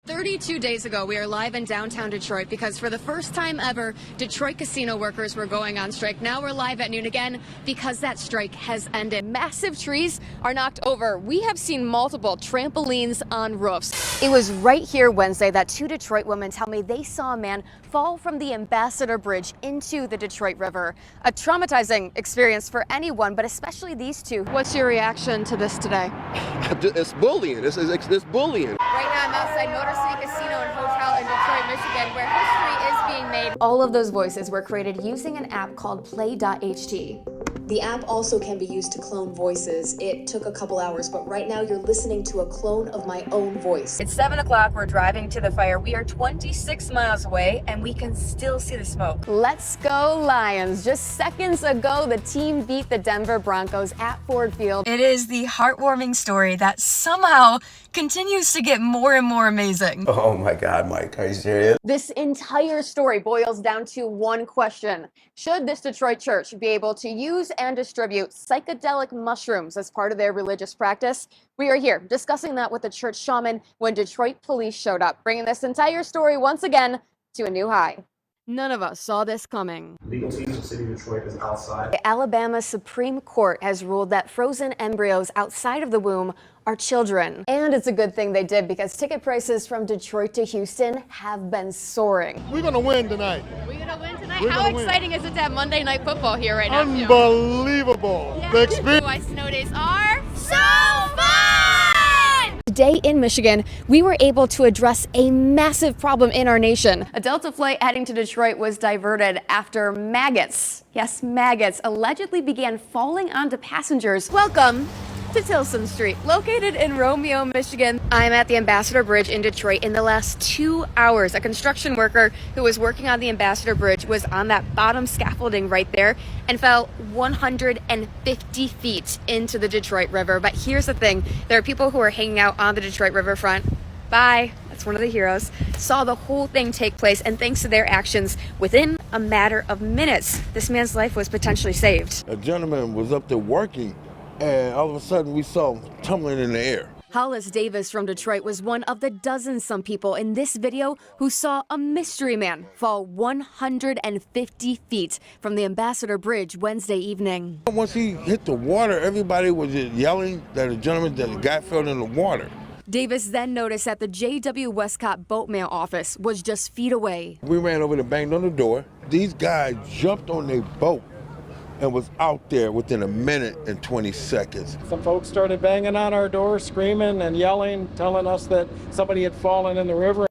32 days ago, we are live in downtown Detroit because for the first time ever, Detroit casino workers were going on strike. Now we're live at noon again because that strike has ended. Massive trees are knocked over. We have seen multiple trampolines on roofs. It was right here Wednesday that two Detroit women tell me they saw a man fall from the Ambassador Bridge into the Detroit River. A traumatizing experience for anyone, but especially these two. What's your reaction to this today? It's bullying. It's bullying. Right now I'm outside Motor City Casino and Hotel in Detroit, Michigan, where history is being made. All of those voices were created using an app called Play.ht. The app also can be used to clone voices. It took a couple hours, but right now you're listening to a clone of my own voice. It's 7 o'clock, we're driving to the fire. We are 26 miles away and we can still see the smoke. Let's go Lions. Just seconds ago, the team beat the Denver Broncos at Ford Field. It is the heartwarming story that somehow continues to get more and more amazing. Oh my God, Mike, are you serious? This entire story boils down to one question. Should this Detroit church be able to use and distribute psychedelic mushrooms as part of their religious practice? We are here discussing that with the church shaman when Detroit police showed up, bringing this entire story once again to a new high. None of us saw this coming. Legal team in the city of Detroit is outside. The Alabama Supreme Court has ruled that frozen embryos outside of the womb are children. And it's a good thing they did because ticket prices from Detroit to Houston have been soaring. We're going to win tonight. We're going to win tonight? How exciting is it to have Monday Night Football here right now? Unbelievable. Yeah. The experience. Why snow days are so fun! Today in Michigan, we were able to address a massive problem in our nation. A Delta flight heading to Detroit was diverted after maggots, yes, maggots, allegedly began falling onto passengers. Welcome to Tilson Street, located in Romeo, Michigan. I'm at the Ambassador Bridge in Detroit. In the last 2 hours, a construction worker who was working on the Ambassador Bridge was on that bottom scaffolding right there and fell 150 feet into the Detroit River. But here's the thing, there are people who are hanging out on the Detroit riverfront. Bye, that's one of the heroes. Saw the whole thing take place, and thanks to their actions, within a matter of minutes, this man's life was potentially saved. A gentleman was up there working, and all of a sudden we saw him tumbling in the air. Hollis Davis from Detroit was one of the some people in this video who saw a mystery man fall 150 feet from the Ambassador Bridge Wednesday evening. Once he hit the water, everybody was just yelling that the guy fell in the water. Davis then noticed that the J.W. Westcott boatmail office was just feet away. We ran over and banged on the door. These guys jumped on their boat and was out there within a minute and 20 seconds. Some folks started banging on our door, screaming and yelling, telling us that somebody had fallen in the river.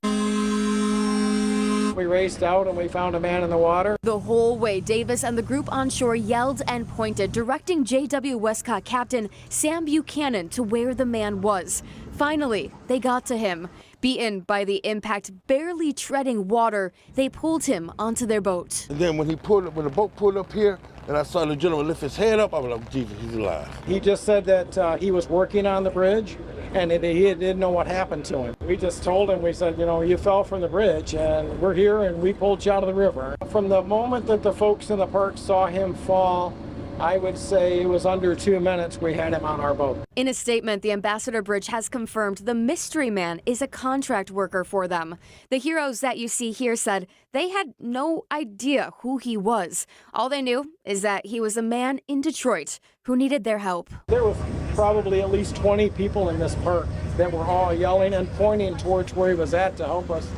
We raced out and we found a man in the water. The whole way, Davis and the group on shore yelled and pointed, directing J.W. Westcott Captain Sam Buchanan to where the man was. Finally, they got to him. Beaten by the impact, barely treading water, they pulled him onto their boat. And then when the boat pulled up here, and I saw the gentleman lift his head up, I was like, Jesus, he's alive. He just said that he was working on the bridge and he didn't know what happened to him. We just told him, we said, you know, you fell from the bridge and we're here and we pulled you out of the river. From the moment that the folks in the park saw him fall, I would say it was under 2 minutes we had him on our boat. In a statement, the Ambassador Bridge has confirmed the mystery man is a contract worker for them. The heroes that you see here said they had no idea who he was. All they knew is that he was a man in Detroit who needed their help. There was probably at least 20 people in this park that were all yelling and pointing towards where he was at to help us.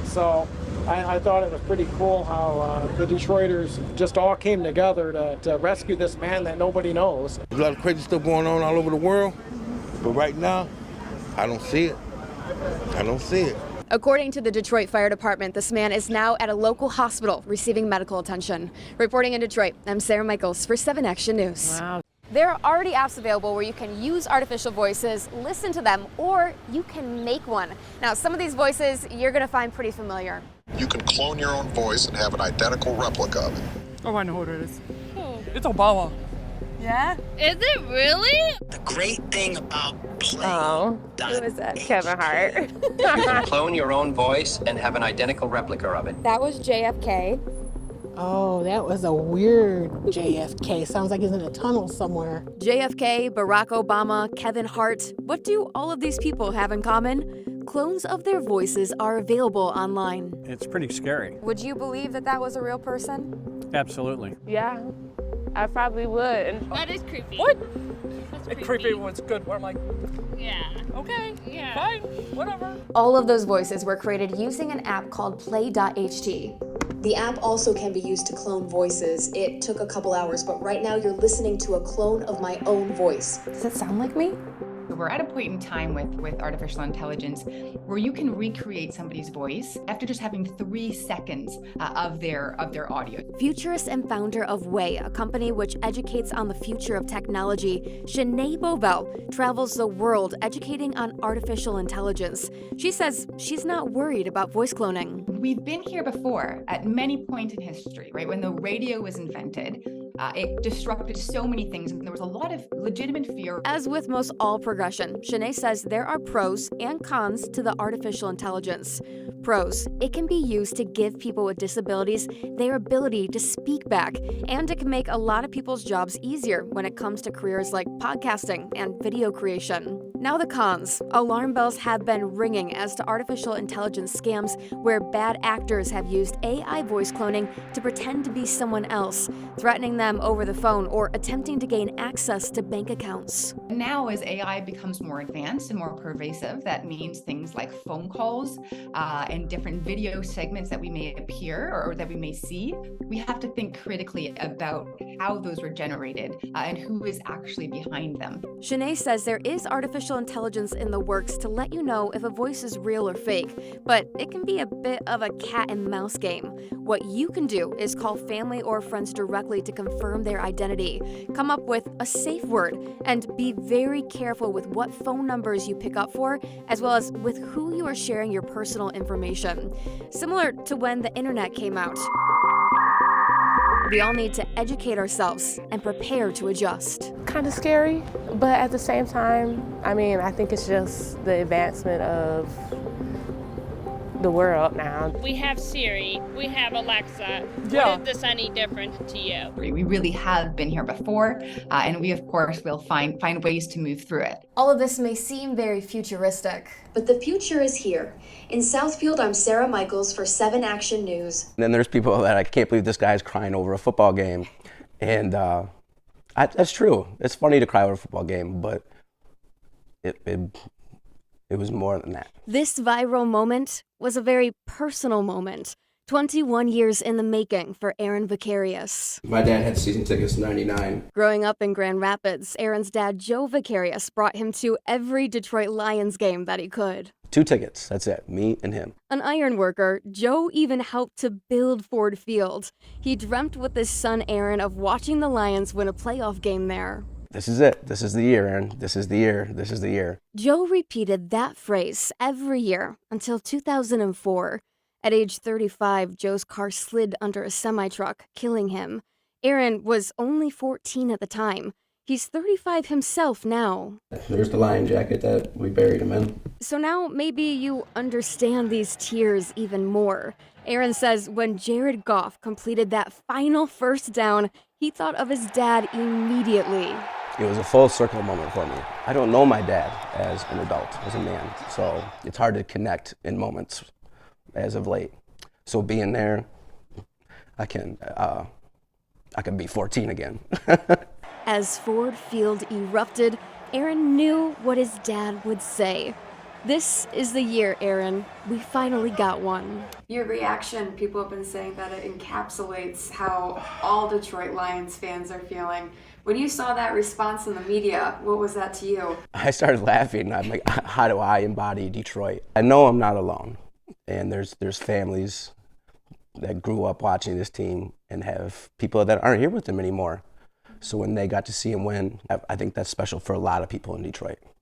So I thought it was pretty cool how the Detroiters just all came together to rescue this man that nobody knows. There's a lot of crazy stuff going on all over the world, but right now, I don't see it. I don't see it. According to the Detroit Fire Department, this man is now at a local hospital receiving medical attention. Reporting in Detroit, I'm Sarah Michals for 7 Action News. Wow. There are already apps available where you can use artificial voices, listen to them, or you can make one. Now, some of these voices you're going to find pretty familiar. You can clone your own voice and have an identical replica of it. Oh, I know who it is. It's Obama. Yeah? Is it really? The great thing about Play. Oh, who is that? Kevin Hart. You can clone your own voice and have an identical replica of it. That was JFK. Oh, that was a weird JFK. Sounds like he's in a tunnel somewhere. JFK, Barack Obama, Kevin Hart. What do all of these people have in common? Clones of their voices are available online. It's pretty scary. Would you believe that that was a real person? Absolutely. Yeah, I probably would. That is creepy. What? That's Creepy was good. Where I'm like, Yeah. okay, Yeah. fine, whatever. All of those voices were created using an app called Play.ht. The app also can be used to clone voices. It took a couple hours, but right now you're listening to a clone of my own voice. Does it sound like me? We're at a point in time with artificial intelligence where you can recreate somebody's voice after just having 3 seconds of their audio. Futurist and founder of Way, a company which educates on the future of technology, Shanae Bovell travels the world educating on artificial intelligence. She says she's not worried about voice cloning. We've been here before at many points in history, right? When the radio was invented, it disrupted so many things, and there was a lot of legitimate fear. As with most all progression, Shanae says there are pros and cons to the artificial intelligence. Pros: it can be used to give people with disabilities their ability to speak back, and it can make a lot of people's jobs easier when it comes to careers like podcasting and video creation. Now the cons. Alarm bells have been ringing as to artificial intelligence scams where bad actors have used AI voice cloning to pretend to be someone else, threatening them over the phone or attempting to gain access to bank accounts. Now, as AI becomes more advanced and more pervasive, that means things like phone calls and different video segments that we may appear or that we may see. We have to think critically about how those were generated and who is actually behind them. Shanae says there is artificial intelligence in the works to let you know if a voice is real or fake, but it can be a bit of a cat and mouse game. What you can do is call family or friends directly to confirm their identity, come up with a safe word, and be very careful with what phone numbers you pick up for, as well as with who you are sharing your personal information. Similar to when the internet came out. We all need to educate ourselves and prepare to adjust. Kind of scary, but at the same time, I think it's just the advancement of the world now. We have Siri, we have Alexa. Yeah. What is this any different to you? We really have been here before, and we, of course, will find ways to move through it. All of this may seem very futuristic, but the future is here. In Southfield, I'm Sarah Michals for 7 Action News. And then there's people that I can't believe this guy's crying over a football game. And that's true. It's funny to cry over a football game, but it was more than that. This viral moment was a very personal moment. 21 years in the making for Aaron Vicarious. My dad had season tickets in '99. Growing up in Grand Rapids, Aaron's dad, Joe Vicarious, brought him to every Detroit Lions game that he could. 2 tickets, that's it, me and him. An iron worker, Joe even helped to build Ford Field. He dreamt with his son Aaron of watching the Lions win a playoff game there. This is it. This is the year, Aaron. This is the year. This is the year. Joe repeated that phrase every year until 2004. At age 35, Joe's car slid under a semi-truck, killing him. Aaron was only 14 at the time. He's 35 himself now. There's the Lion jacket that we buried him in. So now maybe you understand these tears even more. Aaron says when Jared Goff completed that final first down, he thought of his dad immediately. It was a full circle moment for me. I don't know my dad as an adult, as a man, so it's hard to connect in moments as of late. So being there, I can be 14 again. As Ford Field erupted, Aaron knew what his dad would say. This is the year, Aaron. We finally got one. Your reaction, people have been saying that it encapsulates how all Detroit Lions fans are feeling. When you saw that response in the media, what was that to you? I started laughing. I'm like, how do I embody Detroit? I know I'm not alone. And there's families that grew up watching this team and have people that aren't here with them anymore. So when they got to see him win, I think that's special for a lot of people in Detroit.